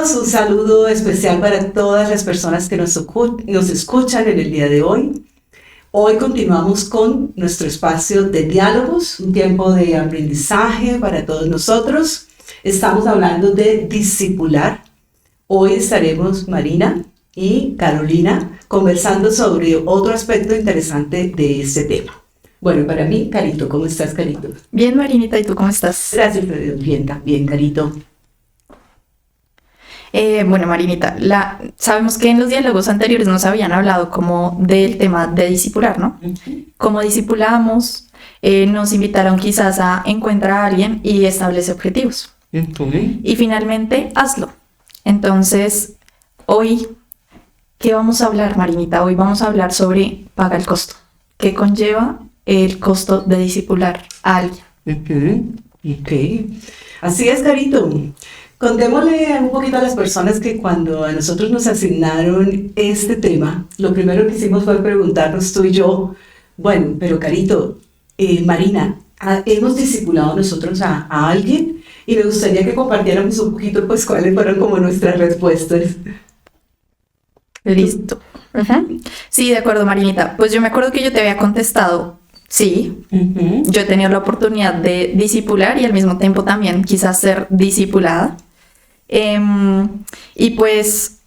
Bienvenidos, un saludo especial para todas las personas que nos escuchan en el día de hoy. Hoy continuamos con nuestro espacio de diálogos, un tiempo de aprendizaje para todos nosotros. Estamos hablando de discipular. Hoy estaremos Marina y Carolina conversando sobre otro aspecto interesante de este tema. Bueno, para mí, Carito, ¿cómo estás, Carito? Bien, Marinita, ¿y tú cómo estás? Gracias, bien, también, Carito. Bueno, Marinita, sabemos que en los diálogos anteriores nos habían hablado como del tema de discipular, ¿no? Cómo discipulamos, nos invitaron quizás a encontrar a alguien y establece objetivos. Y finalmente, hazlo. Entonces, hoy, ¿qué vamos a hablar, Marinita? Hoy vamos a hablar sobre paga el costo. ¿Qué conlleva el costo de discipular a alguien? Ok. Así es, Carito. Contémosle un poquito a las personas que cuando a nosotros nos asignaron este tema, lo primero que hicimos fue preguntarnos tú y yo, bueno, pero Carito, Marina, ¿hemos discipulado nosotros a alguien? Y me gustaría que compartiéramos un poquito, pues, cuáles fueron como nuestras respuestas. Listo. Sí, de acuerdo, Marinita. Pues yo me acuerdo que yo te había contestado, sí. Yo he tenido la oportunidad de discipular y al mismo tiempo también quizás ser discipulada. Y pues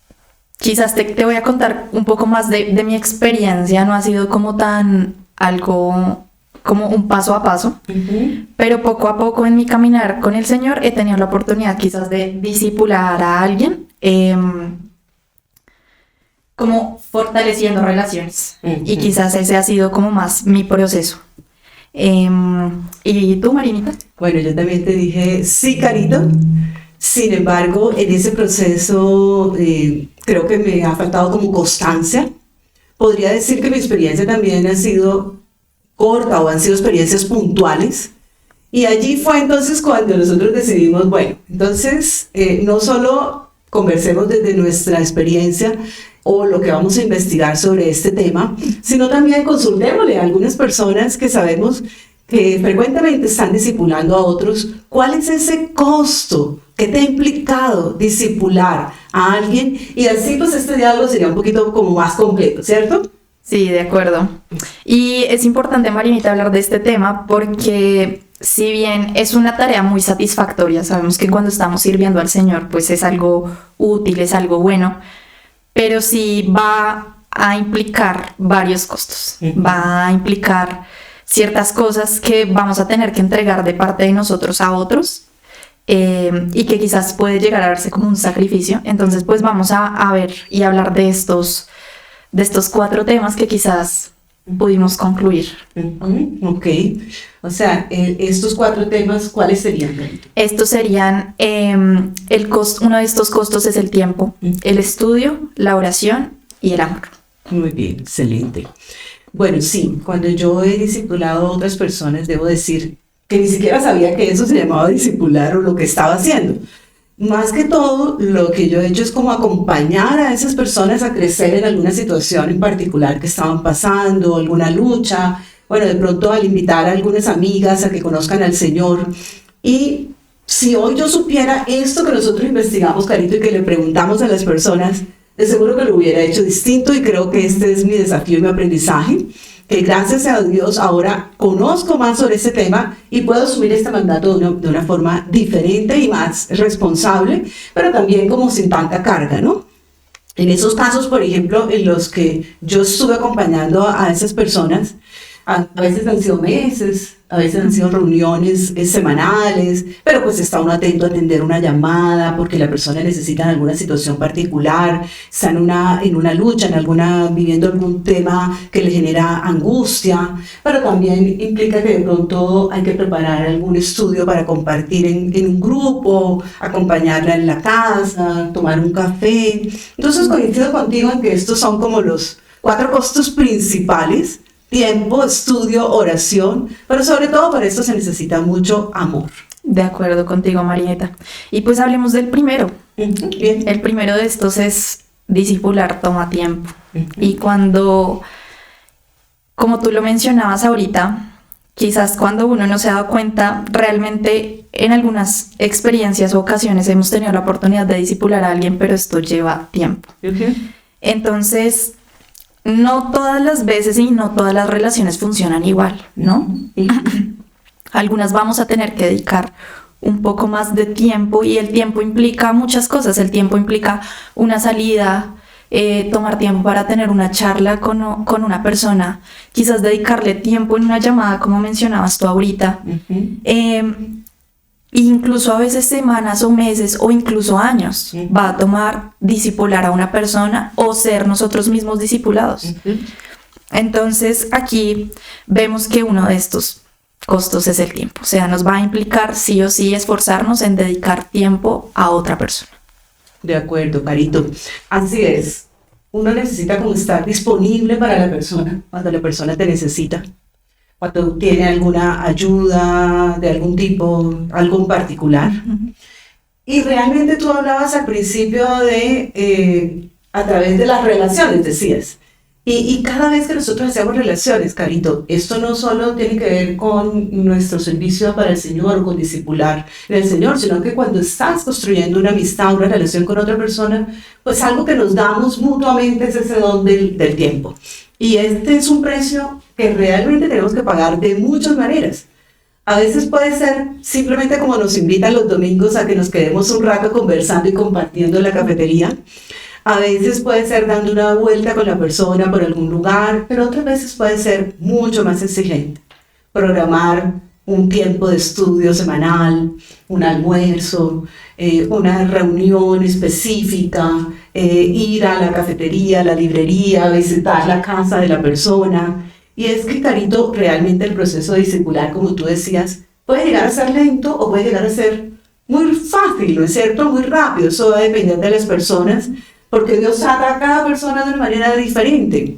quizás te voy a contar un poco más de mi experiencia. No ha sido como tan algo como un paso a paso, pero poco a poco en mi caminar con el Señor he tenido la oportunidad quizás de discipular a alguien, como fortaleciendo relaciones. Y quizás ese ha sido como más mi proceso. ¿Y tú, Marinita? Bueno, yo también te dije, sí, Carito. Sin embargo, en ese proceso creo que me ha faltado como constancia. Podría decir que mi experiencia también ha sido corta o han sido experiencias puntuales. Y allí fue entonces cuando nosotros decidimos, bueno, entonces no solo conversemos desde nuestra experiencia o lo que vamos a investigar sobre este tema, sino también consultémosle a algunas personas que sabemos que frecuentemente están discipulando a otros. ¿Cuál es ese costo que te ha implicado discipular a alguien? Y así pues este diálogo sería un poquito como más completo, ¿cierto? Sí, de acuerdo. Y es importante, Marinita, hablar de este tema porque si bien es una tarea muy satisfactoria, sabemos que cuando estamos sirviendo al Señor pues es algo útil, es algo bueno, pero sí va a implicar varios costos, va a implicar ciertas cosas que vamos a tener que entregar de parte de nosotros a otros y que quizás puede llegar a verse como un sacrificio. Entonces pues vamos a ver y hablar de estos 4 temas que quizás pudimos concluir. Ok, o sea, estos 4 temas, ¿cuáles serían? Estos serían, uno de estos costos es el tiempo, el estudio, la oración y el amor. Muy bien, excelente. Bueno, sí, cuando yo he discipulado a otras personas, debo decir que ni siquiera sabía que eso se llamaba discipular o lo que estaba haciendo. Más que todo, lo que yo he hecho es como acompañar a esas personas a crecer en alguna situación en particular que estaban pasando, alguna lucha. Bueno, de pronto al invitar a algunas amigas a que conozcan al Señor. Y si hoy yo supiera esto que nosotros investigamos, Carito, y que le preguntamos a las personas, de seguro que lo hubiera hecho distinto, y creo que este es mi desafío y mi aprendizaje, que gracias a Dios ahora conozco más sobre este tema y puedo asumir este mandato de una forma diferente y más responsable, pero también como sin tanta carga, ¿no? En esos casos, por ejemplo, en los que yo estuve acompañando a esas personas, a veces han sido meses, a veces han sido reuniones semanales, pero pues está uno atento a atender una llamada porque la persona necesita alguna situación particular, está en una lucha, viviendo algún tema que le genera angustia, pero también implica que de pronto hay que preparar algún estudio para compartir en un grupo, acompañarla en la casa, tomar un café. Entonces coincido contigo en que estos son como los 4 costos principales: tiempo, estudio, oración, pero sobre todo para esto se necesita mucho amor. De acuerdo contigo, Marieta. Y pues hablemos del primero. Bien. El primero de estos es discipular, toma tiempo. Y cuando, como tú lo mencionabas ahorita, quizás cuando uno no se ha dado cuenta, realmente en algunas experiencias o ocasiones hemos tenido la oportunidad de discipular a alguien, pero esto lleva tiempo. Entonces, no todas las veces y no todas las relaciones funcionan igual, ¿no? Algunas vamos a tener que dedicar un poco más de tiempo, y el tiempo implica muchas cosas. El tiempo implica una salida, tomar tiempo para tener una charla con una persona, quizás dedicarle tiempo en una llamada, como mencionabas tú ahorita, incluso a veces semanas o meses o incluso años va a tomar discipular a una persona o ser nosotros mismos discipulados. Entonces aquí vemos que uno de estos costos es el tiempo, o sea, nos va a implicar sí o sí esforzarnos en dedicar tiempo a otra persona. De acuerdo, Carito. Así es. Uno necesita como estar disponible para la persona cuando la persona te necesita, cuando tiene alguna ayuda de algún tipo, algo en particular. Y realmente tú hablabas al principio de a través de las relaciones, decías. Y cada vez que nosotros hacemos relaciones, Carito, esto no solo tiene que ver con nuestro servicio para el Señor, con discipular en el Señor, sino que cuando estás construyendo una amistad, una relación con otra persona, pues algo que nos damos mutuamente es ese don del tiempo. Y este es un precio que realmente tenemos que pagar de muchas maneras. A veces puede ser simplemente como nos invitan los domingos a que nos quedemos un rato conversando y compartiendo en la cafetería. A veces puede ser dando una vuelta con la persona por algún lugar, pero otras veces puede ser mucho más exigente. Programar un tiempo de estudio semanal, un almuerzo, una reunión específica, ir a la cafetería, a la librería, visitar la casa de la persona. Y es que, Carito, realmente el proceso discipular, como tú decías, puede llegar a ser lento o puede llegar a ser muy fácil, ¿no es cierto? Muy rápido. Eso va a depender de las personas, porque Dios trata a cada persona de una manera diferente.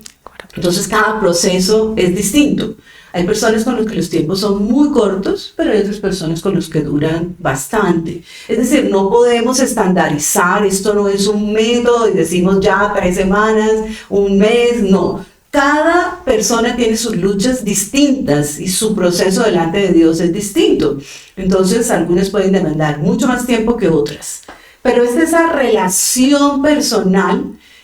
Entonces cada proceso es distinto. Hay personas con las que los tiempos son muy cortos, pero hay otras personas con las que duran bastante. Es decir, no podemos estandarizar, esto no es un método y decimos ya 3 semanas, un mes, no. Cada persona tiene sus luchas distintas y su proceso delante de Dios es distinto. Entonces algunas pueden demandar mucho más tiempo que otras. Pero es esa relación personal,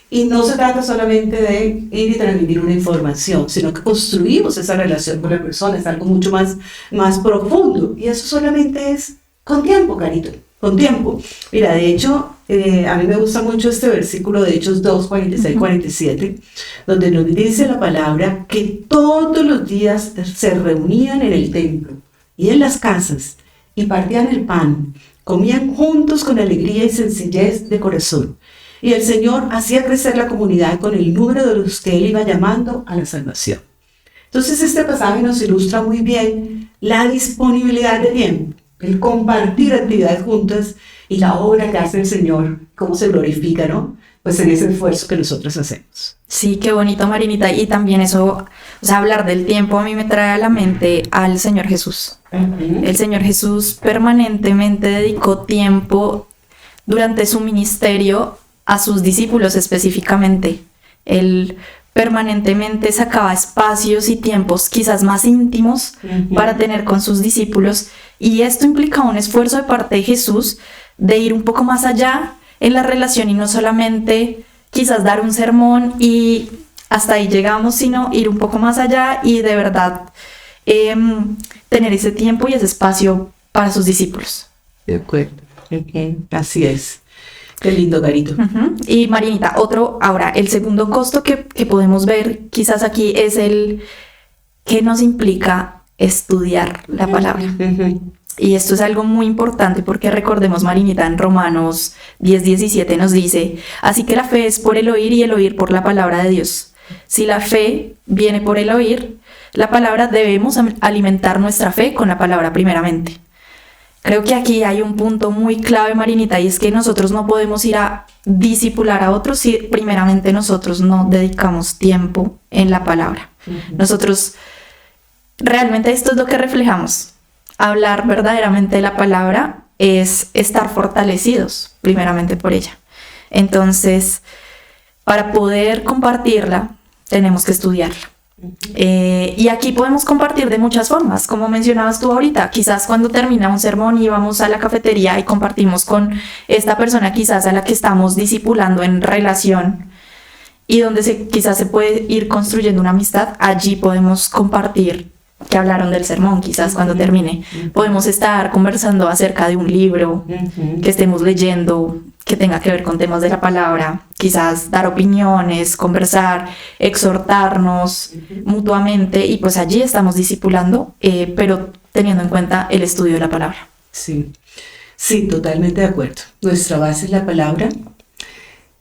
y no se trata solamente de ir y transmitir una información, sino que construimos esa relación con la persona, es algo mucho más profundo. Y eso solamente es con tiempo, Carito, con tiempo. Mira, de hecho, a mí me gusta mucho este versículo de Hechos 2, 46-47, donde nos dice la palabra que todos los días se reunían en el templo y en las casas y partían el pan. Comían juntos con alegría y sencillez de corazón. Y el Señor hacía crecer la comunidad con el número de los que Él iba llamando a la salvación. Entonces este pasaje nos ilustra muy bien la disponibilidad de tiempo, el compartir actividades juntas y la obra que hace el Señor, cómo se glorifica, ¿no? Pues en ese esfuerzo que nosotros hacemos. Sí, qué bonito, Marinita. Y también eso, o sea, hablar del tiempo a mí me trae a la mente al Señor Jesús. El Señor Jesús permanentemente dedicó tiempo durante su ministerio a sus discípulos específicamente. Él permanentemente sacaba espacios y tiempos quizás más íntimos para tener con sus discípulos, y esto implica un esfuerzo de parte de Jesús de ir un poco más allá en la relación y no solamente quizás dar un sermón y hasta ahí llegamos, sino ir un poco más allá y de verdad tener ese tiempo y ese espacio para sus discípulos. De acuerdo. Así es. Qué lindo, Carito. Y Marinita, ahora, el segundo costo que podemos ver quizás aquí es el que nos implica estudiar la palabra. Y esto es algo muy importante porque recordemos, Marinita, en Romanos 10:17 nos dice: así que la fe es por el oír y el oír por la palabra de Dios. Si la fe viene por el oír la palabra, debemos alimentar nuestra fe con la palabra primeramente. Creo que aquí hay un punto muy clave, Marinita, y es que nosotros no podemos ir a discipular a otros si primeramente nosotros no dedicamos tiempo en la palabra. Nosotros realmente esto es lo que reflejamos. Hablar verdaderamente de la palabra es estar fortalecidos primeramente por ella. Entonces, para poder compartirla, tenemos que estudiarla. Y aquí podemos compartir de muchas formas, como mencionabas tú ahorita, quizás cuando termina un sermón y vamos a la cafetería y compartimos con esta persona quizás a la que estamos discipulando en relación y donde quizás se puede ir construyendo una amistad, allí podemos compartir que hablaron del sermón, quizás cuando termine. Podemos estar conversando acerca de un libro que estemos leyendo, que tenga que ver con temas de la palabra, quizás dar opiniones, conversar, exhortarnos mutuamente, y pues allí estamos discipulando, pero teniendo en cuenta el estudio de la palabra. Sí, sí, totalmente de acuerdo. Nuestra base es la palabra.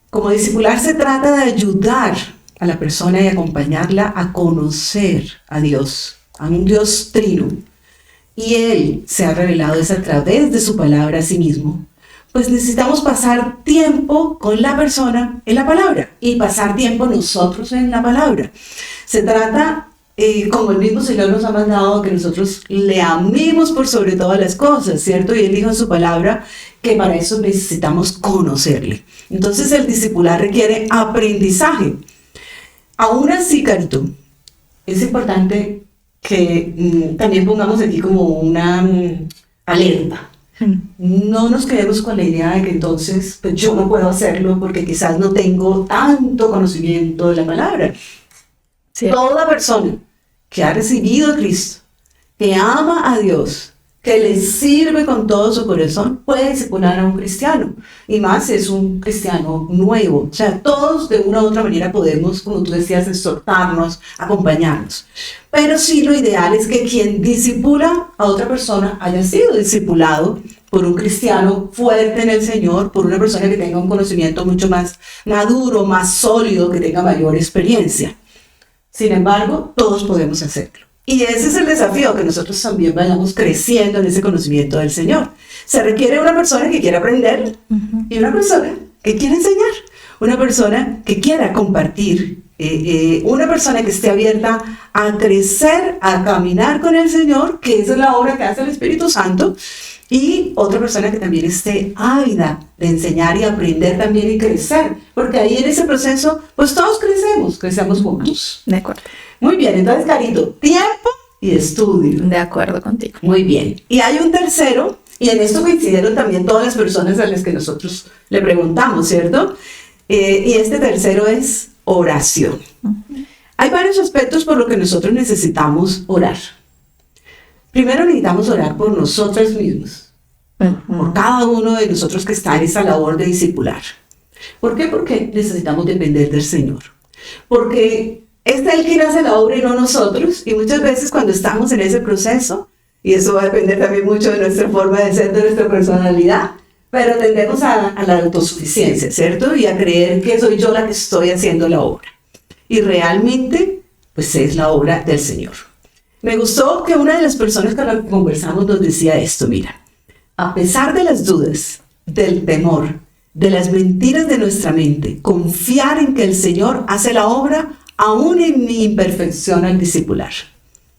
Como discipular se trata de ayudar a la persona y acompañarla a conocer a Dios, a un Dios trino. Y Él se ha revelado a través de su palabra a sí mismo. Pues necesitamos pasar tiempo con la persona en la palabra y pasar tiempo nosotros en la palabra. Se trata, como el mismo Señor nos ha mandado, que nosotros le amemos por sobre todas las cosas, ¿cierto? Y Él dijo en su palabra que para eso necesitamos conocerle. Entonces el discipular requiere aprendizaje. Aún así, Carito, es importante que también pongamos aquí como una alerta. No nos quedemos con la idea de que entonces pues, yo no puedo hacerlo porque quizás no tengo tanto conocimiento de la palabra. Sí. Toda persona que ha recibido a Cristo, que ama a Dios, que le sirve con todo su corazón, puede discipular a un cristiano. Y más es un cristiano nuevo. O sea, todos de una u otra manera podemos, como tú decías, exhortarnos, acompañarnos. Pero sí, lo ideal es que quien discipula a otra persona haya sido discipulado por un cristiano fuerte en el Señor, por una persona que tenga un conocimiento mucho más maduro, más sólido, que tenga mayor experiencia. Sin embargo, todos podemos hacerlo. Y ese es el desafío, que nosotros también vayamos creciendo en ese conocimiento del Señor. Se requiere una persona que quiera aprender y una persona que quiera enseñar, una persona que quiera compartir, una persona que esté abierta a crecer, a caminar con el Señor, que esa es la obra que hace el Espíritu Santo, y otra persona que también esté ávida de enseñar y aprender también y crecer, porque ahí en ese proceso, pues todos crecemos juntos. De acuerdo. Muy bien, entonces, Carito, tiempo y estudio. De acuerdo contigo. Muy bien. Y hay un tercero, y en esto coincidieron también todas las personas a las que nosotros le preguntamos, ¿cierto? Y este tercero es oración. Hay varios aspectos por los que nosotros necesitamos orar. Primero necesitamos orar por nosotros mismos, por cada uno de nosotros que está en esa labor de discipular. ¿Por qué? Porque necesitamos depender del Señor. Porque es Él quien hace la obra y no nosotros, y muchas veces cuando estamos en ese proceso, y eso va a depender también mucho de nuestra forma de ser, de nuestra personalidad, pero tendemos a la autosuficiencia, ¿cierto? Y a creer que soy yo la que estoy haciendo la obra. Y realmente, pues es la obra del Señor. Me gustó que una de las personas con las que conversamos nos decía esto, mira, a pesar de las dudas, del temor, de las mentiras de nuestra mente, confiar en que el Señor hace la obra aún en mi imperfección al discipular.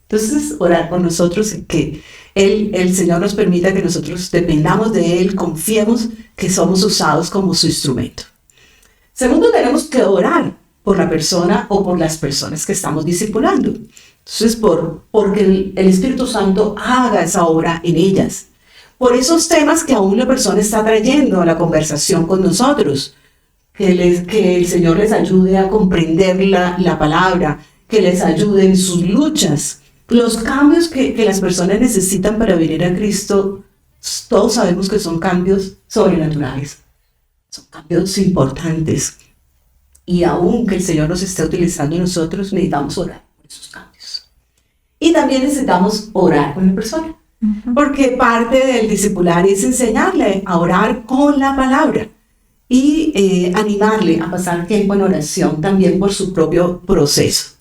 Entonces, orar por nosotros, que el Señor nos permita que nosotros dependamos de Él, confiemos que somos usados como su instrumento. Segundo, tenemos que orar por la persona o por las personas que estamos discipulando. Entonces, porque el Espíritu Santo haga esa obra en ellas. Por esos temas que aún la persona está trayendo a la conversación con nosotros. Que el Señor les ayude a comprender la palabra, que les ayude en sus luchas. Los cambios que las personas necesitan para venir a Cristo, todos sabemos que son cambios sobrenaturales. Son cambios importantes. Y aún que el Señor nos esté utilizando, nosotros necesitamos orar por esos cambios. Y también necesitamos orar con la persona. Porque parte del discipular es enseñarle a orar con la palabra. Y animarle a pasar tiempo en oración también por su propio proceso.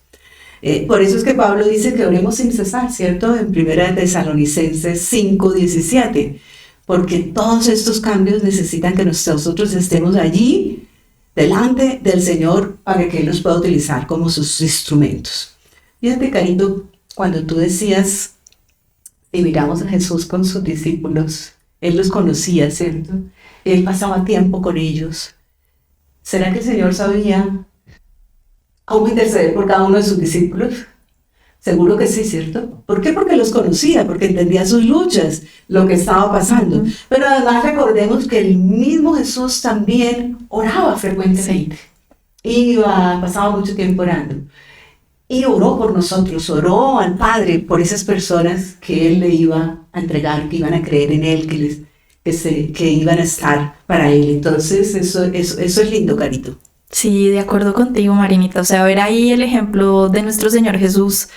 Por eso es que Pablo dice que oremos sin cesar, ¿cierto? En 1 Tesalonicenses 5:17. Porque todos estos cambios necesitan que nosotros estemos allí, delante del Señor, para que Él nos pueda utilizar como sus instrumentos. Fíjate, Carito, cuando tú decías, y miramos a Jesús con sus discípulos, Él los conocía, ¿cierto? Él pasaba tiempo con ellos. ¿Será que el Señor sabía ¿Cómo interceder por cada uno de sus discípulos? Seguro que sí, ¿cierto? ¿Por qué? Porque los conocía, porque entendía sus luchas, lo que estaba pasando. Pero además recordemos que el mismo Jesús también oraba frecuentemente. Pasaba mucho tiempo orando. Y oró por nosotros, oró al Padre por esas personas que Él le iba a entregar, que iban a creer en Él, que iban a estar para Él. Entonces, eso es lindo, Carito. Sí, de acuerdo contigo, Marinita. O sea, ver ahí el ejemplo de nuestro Señor Jesús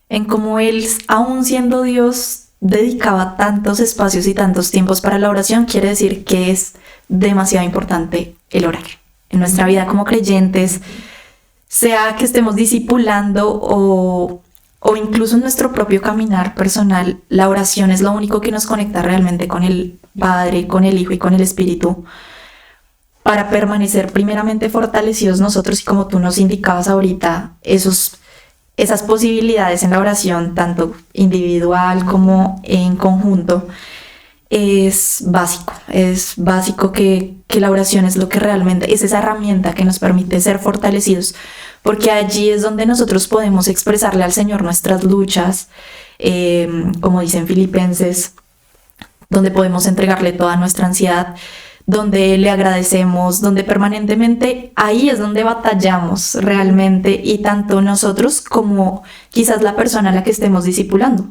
en cómo Él, aún siendo Dios, dedicaba tantos espacios y tantos tiempos para la oración, quiere decir que es demasiado importante el orar. En nuestra vida como creyentes, sea que estemos discipulando o incluso en nuestro propio caminar personal, la oración es lo único que nos conecta realmente con el Padre, con el Hijo y con el Espíritu, para permanecer primeramente fortalecidos nosotros y, como tú nos indicabas ahorita, esas posibilidades en la oración, tanto individual como en conjunto, es básico que la oración es lo que realmente es esa herramienta que nos permite ser fortalecidos, porque allí es donde nosotros podemos expresarle al Señor nuestras luchas, como dicen Filipenses, donde podemos entregarle toda nuestra ansiedad, donde le agradecemos, donde permanentemente ahí es donde batallamos realmente, y tanto nosotros como quizás la persona a la que estemos discipulando.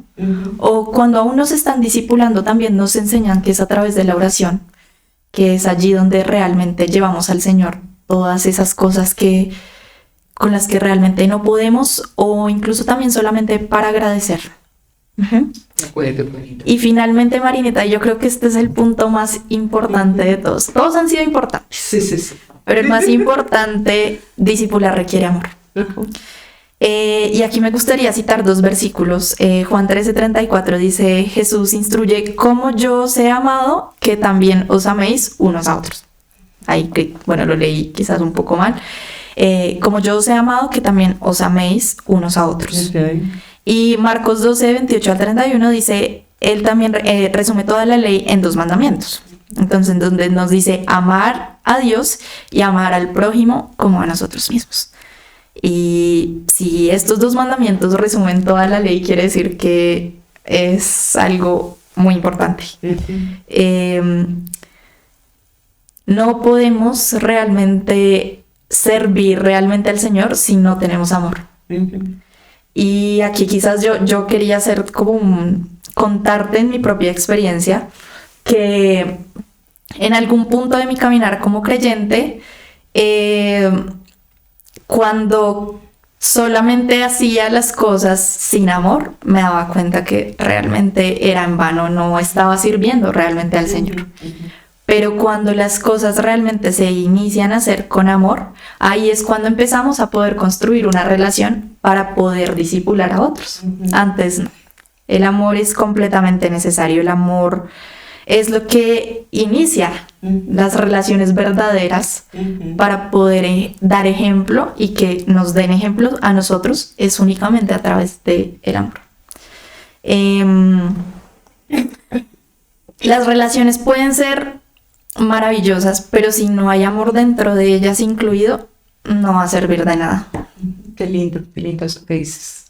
O cuando aún nos están discipulando, también nos enseñan que es a través de la oración, que es allí donde realmente llevamos al Señor todas esas cosas con las que realmente no podemos, o incluso también solamente para agradecer. Y finalmente, Marineta, yo creo que este es el punto más importante de todos. Todos han sido importantes. Sí. Pero el más importante, discipular requiere amor. Y aquí me gustaría citar 2 versículos. Juan 13:34 dice: Jesús instruye: como yo os he amado, que también os améis unos a otros. Ahí, bueno, lo leí quizás un poco mal. Como yo os he amado, que también os améis unos a otros. Okay. Y Marcos 12:28-31 dice, él también resume toda la ley en 2 mandamientos. Entonces, donde nos dice amar a Dios y amar al prójimo como a nosotros mismos. Y si estos 2 mandamientos resumen toda la ley, quiere decir que es algo muy importante. No podemos realmente servir realmente al Señor si no tenemos amor. Y aquí quizás yo quería hacer como contarte en mi propia experiencia que en algún punto de mi caminar como creyente, cuando solamente hacía las cosas sin amor, me daba cuenta que realmente era en vano, no estaba sirviendo realmente al Señor. Pero cuando las cosas realmente se inician a hacer con amor, ahí es cuando empezamos a poder construir una relación para poder discipular a otros. Antes no. El amor es completamente necesario. El amor es lo que inicia las relaciones verdaderas para poder dar ejemplo, y que nos den ejemplos a nosotros es únicamente a través del amor. Las relaciones pueden ser maravillosas, pero si no hay amor dentro de ellas incluido, no va a servir de nada. Qué lindo eso que dices.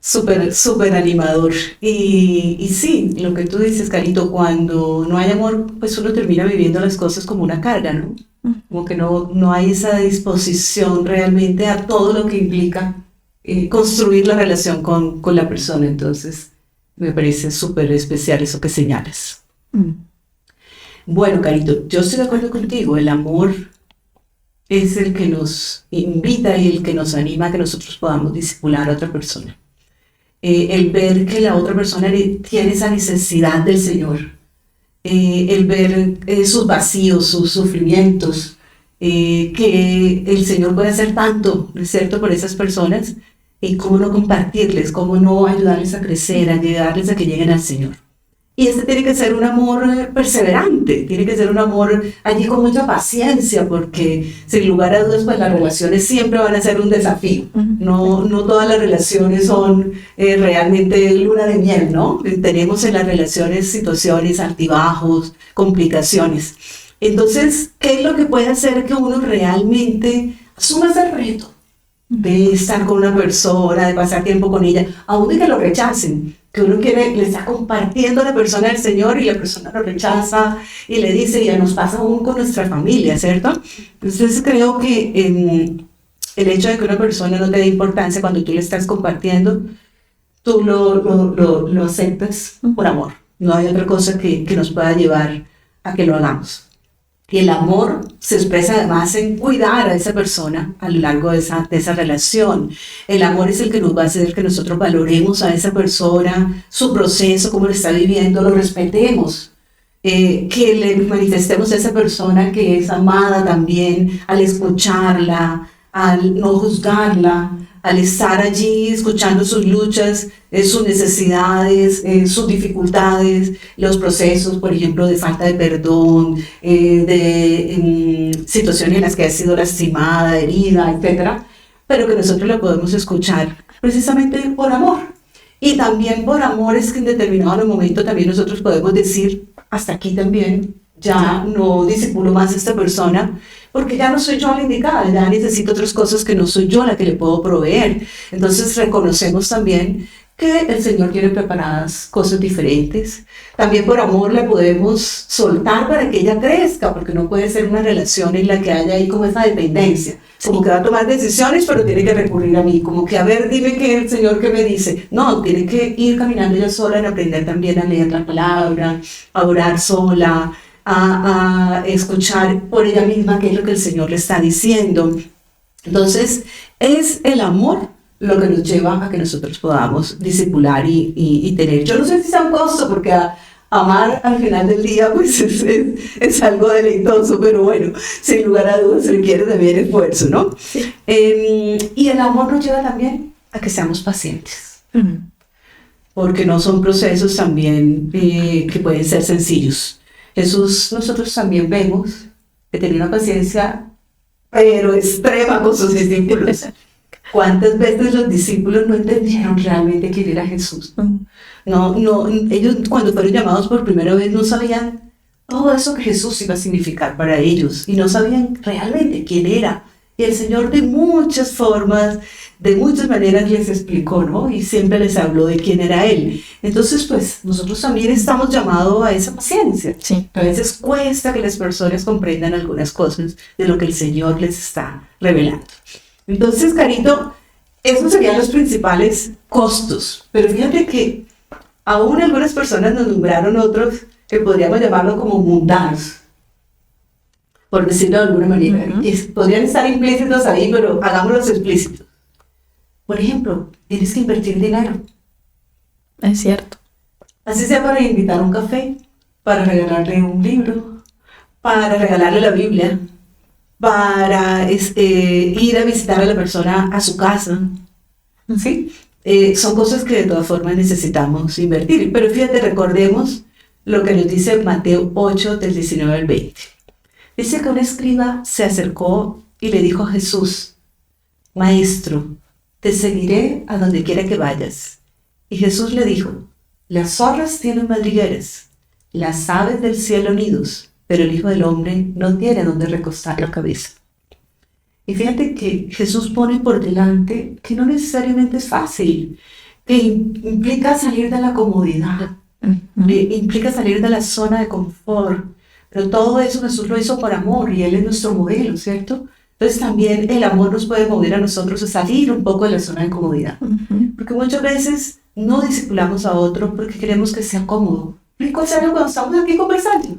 Súper animador. Y sí, lo que tú dices, Carito, cuando no hay amor, pues uno termina viviendo las cosas como una carga, ¿no? Como que no hay esa disposición realmente a todo lo que implica construir la relación con la persona. Entonces, me parece súper especial eso que señalas. Bueno, Carito, yo estoy de acuerdo contigo. El amor es el que nos invita y el que nos anima a que nosotros podamos discipular a otra persona. El ver que la otra persona tiene esa necesidad del Señor, el ver sus vacíos, sus sufrimientos, que el Señor puede hacer tanto, ¿no es cierto?, por esas personas, y cómo no compartirles, cómo no ayudarles a crecer, ayudarles a que lleguen al Señor. Y este tiene que ser un amor perseverante, tiene que ser un amor allí con mucha paciencia, porque sin lugar a dudas, pues las relaciones siempre van a ser un desafío. No todas las relaciones son realmente luna de miel, ¿no? Tenemos en las relaciones situaciones, altibajos, complicaciones. Entonces, ¿qué es lo que puede hacer que uno realmente asumas el reto de estar con una persona, de pasar tiempo con ella, aún de que lo rechacen, que uno quiere, le está compartiendo a la persona del Señor y la persona lo rechaza y le dice, y ya nos pasa aún con nuestra familia, ¿cierto? Entonces creo que el hecho de que una persona no te dé importancia cuando tú le estás compartiendo, tú lo aceptas por amor. No hay otra cosa que nos pueda llevar a que lo hagamos. Y el amor se expresa además en cuidar a esa persona a lo largo de esa relación. El amor es el que nos va a hacer que nosotros valoremos a esa persona, su proceso, cómo lo está viviendo, lo respetemos. Que le manifestemos a esa persona que es amada también, al escucharla, al no juzgarla, al estar allí escuchando sus luchas, sus necesidades, sus dificultades, los procesos, por ejemplo, de falta de perdón, de situaciones en las que ha sido lastimada, herida, etc. Pero que nosotros la podemos escuchar precisamente por amor. Y también por amor es que en determinado momento también nosotros podemos decir, hasta aquí también, ya no discipulo más a esta persona, porque ya no soy yo la indicada, ya necesito otras cosas que no soy yo la que le puedo proveer. Entonces reconocemos también que el Señor tiene preparadas cosas diferentes. También por amor la podemos soltar para que ella crezca, porque no puede ser una relación en la que haya ahí como esa dependencia, como que va a tomar decisiones pero tiene que recurrir a mí, como que a ver, dime qué el Señor que me dice. No, tiene que ir caminando ella sola, en aprender también a leer la palabra, a orar sola, a escuchar por ella misma qué es lo que el Señor le está diciendo. Entonces, es el amor lo que nos lleva a que nosotros podamos discipular y tener. Yo no sé si sea un costo, porque amar al final del día pues es algo deleitoso, pero bueno, sin lugar a dudas requiere también esfuerzo, ¿no? Sí. Y el amor nos lleva también a que seamos pacientes. Porque no son procesos también que pueden ser sencillos. Jesús, nosotros también vemos que tenía una paciencia, pero extrema con sus discípulos. ¿Cuántas veces los discípulos no entendieron realmente quién era Jesús? Ellos cuando fueron llamados por primera vez no sabían todo eso que Jesús iba a significar para ellos y no sabían realmente quién era. Y el Señor de muchas formas, de muchas maneras les explicó, ¿no? Y siempre les habló de quién era Él. Entonces, pues, nosotros también estamos llamados a esa paciencia. Sí. A veces cuesta que las personas comprendan algunas cosas de lo que el Señor les está revelando. Entonces, Carito, esos serían los principales costos. Pero fíjate que aún algunas personas nos nombraron otros que podríamos llamarlo como mundanos, por decirlo de alguna manera. Y podrían estar implícitos ahí, pero hagámoslos explícitos. Por ejemplo, tienes que invertir dinero. Es cierto. Así sea para invitar a un café, para regalarle un libro, para regalarle la Biblia, para ir a visitar a la persona a su casa. ¿Sí? Son cosas que de todas formas necesitamos invertir. Pero fíjate, recordemos lo que nos dice Mateo 8, del 19 al 20. Dice que un escriba se acercó y le dijo a Jesús: Maestro, te seguiré a donde quiera que vayas. Y Jesús le dijo: las zorras tienen madrigueras, las aves del cielo nidos, pero el Hijo del Hombre no tiene donde recostar la cabeza. Y fíjate que Jesús pone por delante que no necesariamente es fácil, que implica salir de la comodidad, implica salir de la zona de confort. Pero todo eso Jesús lo hizo por amor y Él es nuestro modelo, ¿cierto? Entonces también el amor nos puede mover a nosotros a salir un poco de la zona de comodidad. Porque muchas veces no discipulamos a otro porque queremos que sea cómodo. Rico hacerlo cuando estamos aquí conversando.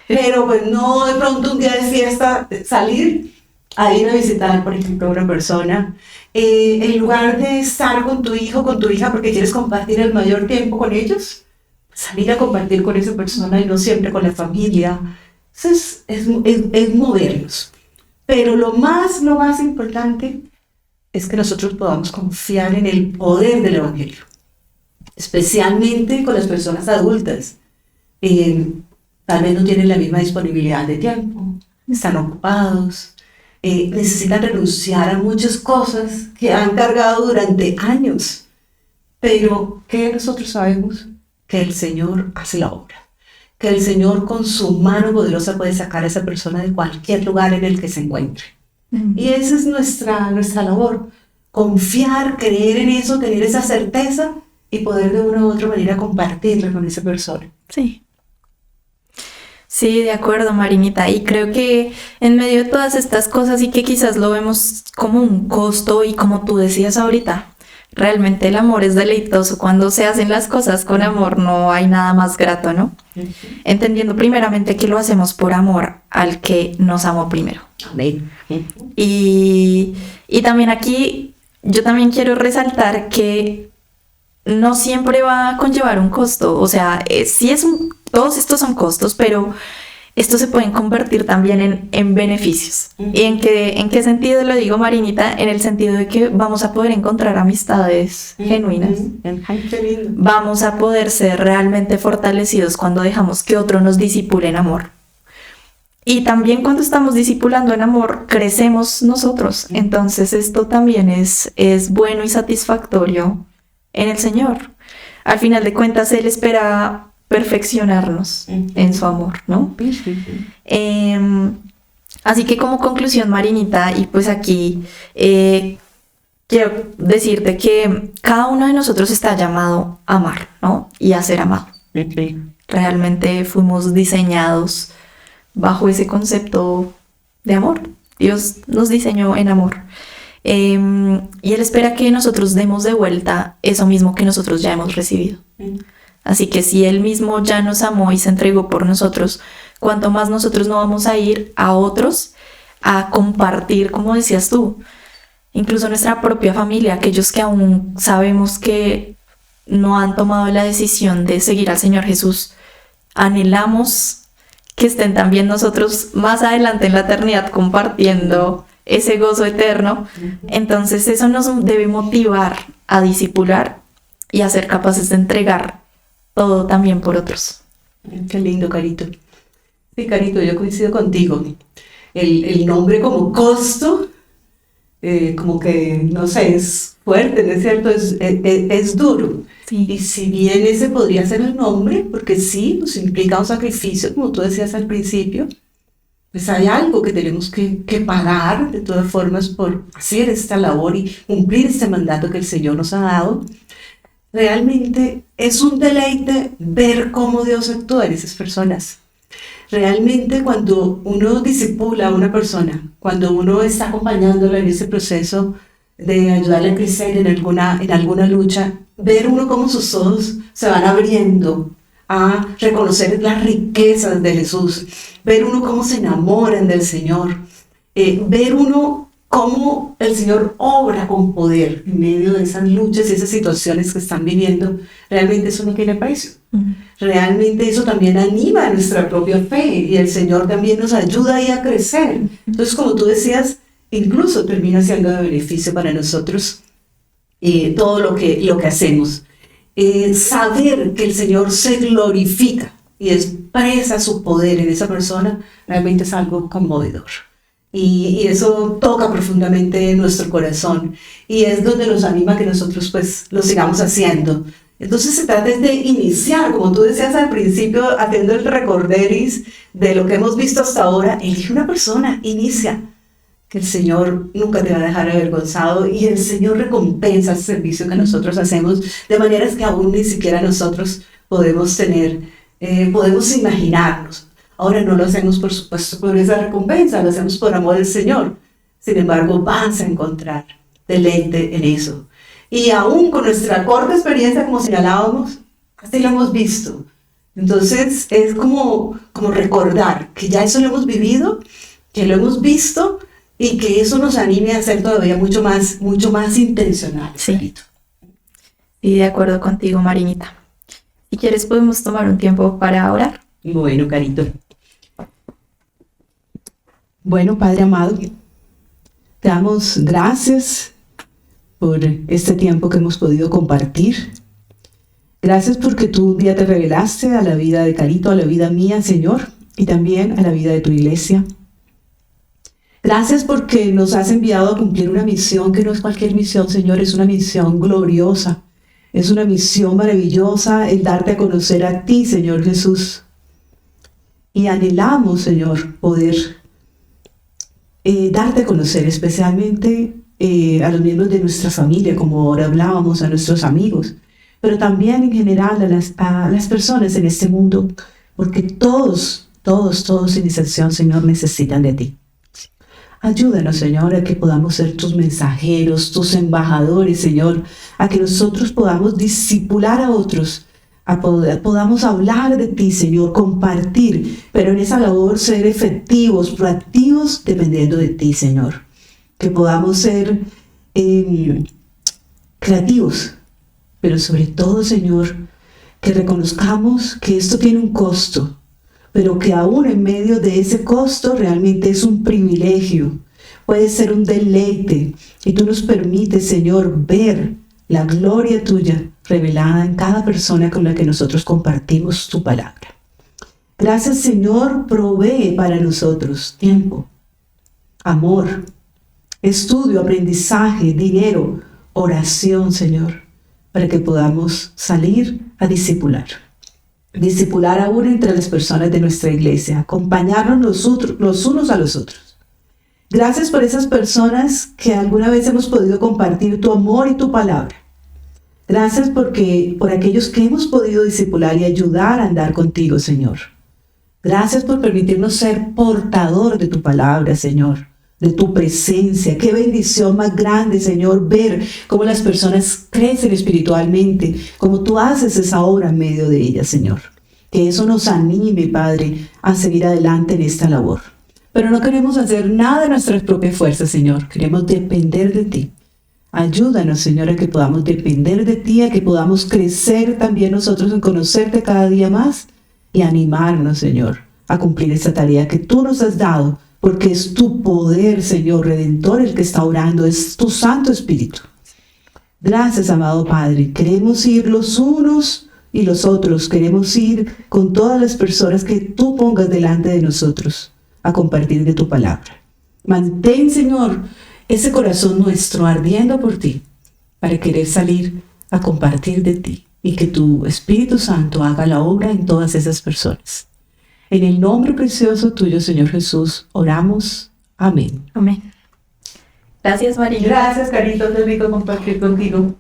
Pero pues no de pronto un día de fiesta salir a ir a visitar, por ejemplo, a una persona. En lugar de estar con tu hijo, con tu hija porque quieres compartir el mayor tiempo con ellos, salir a compartir con esa persona y no siempre con la familia. Eso es movernos. Pero lo más importante es que nosotros podamos confiar en el poder del Evangelio, especialmente con las personas adultas. Tal vez no tienen la misma disponibilidad de tiempo, están ocupados, necesitan renunciar a muchas cosas que han cargado durante años. Pero ¿qué nosotros sabemos? Que el Señor hace la obra, que el Señor con su mano poderosa puede sacar a esa persona de cualquier lugar en el que se encuentre. Y esa es nuestra labor, confiar, creer en eso, tener esa certeza y poder de una u otra manera compartirla con esa persona. Sí. Sí, de acuerdo, Marinita. Y creo que en medio de todas estas cosas y que quizás lo vemos como un costo y como tú decías ahorita, realmente el amor es deleitoso. Cuando se hacen las cosas con amor no hay nada más grato, ¿no? Entendiendo primeramente que lo hacemos por amor al que nos amó primero. Amén. Y también aquí yo también quiero resaltar que no siempre va a conllevar un costo. O sea, todos estos son costos, pero estos se pueden convertir también en beneficios. ¿Y en qué sentido lo digo, Marinita? En el sentido de que vamos a poder encontrar amistades genuinas. Vamos a poder ser realmente fortalecidos cuando dejamos que otro nos disipule en amor. Y también cuando estamos discipulando en amor, crecemos nosotros. Entonces esto también es bueno y satisfactorio en el Señor. Al final de cuentas, Él espera perfeccionarnos en su amor, ¿no? Así que como conclusión, Marinita, y pues aquí quiero decirte que cada uno de nosotros está llamado a amar, ¿no? Y a ser amado. Realmente fuimos diseñados bajo ese concepto de amor. Dios nos diseñó en amor. Y Él espera que nosotros demos de vuelta eso mismo que nosotros ya hemos recibido. Así que si Él mismo ya nos amó y se entregó por nosotros, cuanto más nosotros no vamos a ir a otros a compartir, como decías tú, incluso nuestra propia familia, aquellos que aún sabemos que no han tomado la decisión de seguir al Señor Jesús, anhelamos que estén también nosotros más adelante en la eternidad compartiendo ese gozo eterno. Entonces eso nos debe motivar a discipular y a ser capaces de entregar todo también por otros. Qué lindo, Carito. Sí, Carito, yo coincido contigo. El nombre como costo, como que, no sé, es fuerte, ¿no es cierto? Es duro. Sí. Y si bien ese podría ser el nombre, porque sí, nos implica un sacrificio, como tú decías al principio, pues hay algo que tenemos que pagar, de todas formas, por hacer esta labor y cumplir este mandato que el Señor nos ha dado. Realmente es un deleite ver cómo Dios actúa en esas personas. Realmente cuando uno discipula a una persona, cuando uno está acompañándola en ese proceso de ayudarle a crecer en alguna lucha, ver uno cómo sus ojos se van abriendo a reconocer las riquezas de Jesús, ver uno cómo se enamoran del Señor, ver uno cómo el Señor obra con poder en medio de esas luchas y esas situaciones que están viviendo, realmente eso no tiene precio. Realmente eso también anima nuestra propia fe y el Señor también nos ayuda ahí a crecer. Entonces, como tú decías, incluso termina siendo de beneficio para nosotros todo lo que hacemos. Saber que el Señor se glorifica y expresa su poder en esa persona, realmente es algo conmovedor. Y eso toca profundamente nuestro corazón y es donde nos anima que nosotros pues lo sigamos haciendo. Entonces se trata de iniciar, como tú decías al principio, haciendo el recorderis de lo que hemos visto hasta ahora. Elige una persona, inicia, que el Señor nunca te va a dejar avergonzado y el Señor recompensa el servicio que nosotros hacemos de maneras que aún ni siquiera nosotros podemos tener, podemos imaginarnos. Ahora no lo hacemos, por supuesto, por esa recompensa, lo hacemos por amor al Señor. Sin embargo, vas a encontrar deleite en eso. Y aún con nuestra corta experiencia, como señalábamos, así lo hemos visto. Entonces, es como recordar que ya eso lo hemos vivido, que lo hemos visto y que eso nos anime a ser todavía mucho más intencional. Sí. Y de acuerdo contigo, Marinita. Si quieres, podemos tomar un tiempo para orar. Bueno, Carito. Bueno, Padre amado, te damos gracias por este tiempo que hemos podido compartir. Gracias porque tú un día te revelaste a la vida de Carito, a la vida mía, Señor, y también a la vida de tu iglesia. Gracias porque nos has enviado a cumplir una misión que no es cualquier misión, Señor, es una misión gloriosa, es una misión maravillosa el darte a conocer a ti, Señor Jesús. Y anhelamos, Señor, poder darte a conocer, especialmente a los miembros de nuestra familia, como ahora hablábamos, a nuestros amigos, pero también en general a las personas en este mundo, porque todos, sin excepción, Señor, necesitan de ti. Ayúdanos, Señor, a que podamos ser tus mensajeros, tus embajadores, Señor, a que nosotros podamos discipular a otros, podamos hablar de ti, Señor, compartir, pero en esa labor ser efectivos, proactivos, dependiendo de ti, Señor. Que podamos ser creativos, pero sobre todo, Señor, que reconozcamos que esto tiene un costo, pero que aún en medio de ese costo realmente es un privilegio, puede ser un deleite, y tú nos permites, Señor, ver la gloria tuya revelada en cada persona con la que nosotros compartimos tu palabra. Gracias, Señor, provee para nosotros tiempo, amor, estudio, aprendizaje, dinero, oración, Señor, para que podamos salir a discipular. Discipular aún entre las personas de nuestra iglesia, acompañarnos los unos a los otros. Gracias por esas personas que alguna vez hemos podido compartir tu amor y tu palabra. Gracias por aquellos que hemos podido discipular y ayudar a andar contigo, Señor. Gracias por permitirnos ser portador de tu palabra, Señor, de tu presencia. Qué bendición más grande, Señor, ver cómo las personas crecen espiritualmente, cómo tú haces esa obra en medio de ellas, Señor. Que eso nos anime, Padre, a seguir adelante en esta labor. Pero no queremos hacer nada de nuestras propias fuerzas, Señor. Queremos depender de ti. Ayúdanos, Señor, a que podamos depender de ti, a que podamos crecer también nosotros en conocerte cada día más y animarnos, Señor, a cumplir esta tarea que tú nos has dado, porque es tu poder, Señor, Redentor, el que está orando, es tu Santo Espíritu. Gracias, amado Padre. Queremos ir los unos y los otros. Queremos ir con todas las personas que tú pongas delante de nosotros a compartir de tu palabra. Mantén, Señor, ese corazón nuestro ardiendo por ti, para querer salir a compartir de ti y que tu Espíritu Santo haga la obra en todas esas personas. En el nombre precioso tuyo, Señor Jesús, oramos. Amén. Amén. Gracias, María. Gracias, Carito, qué rico compartir contigo.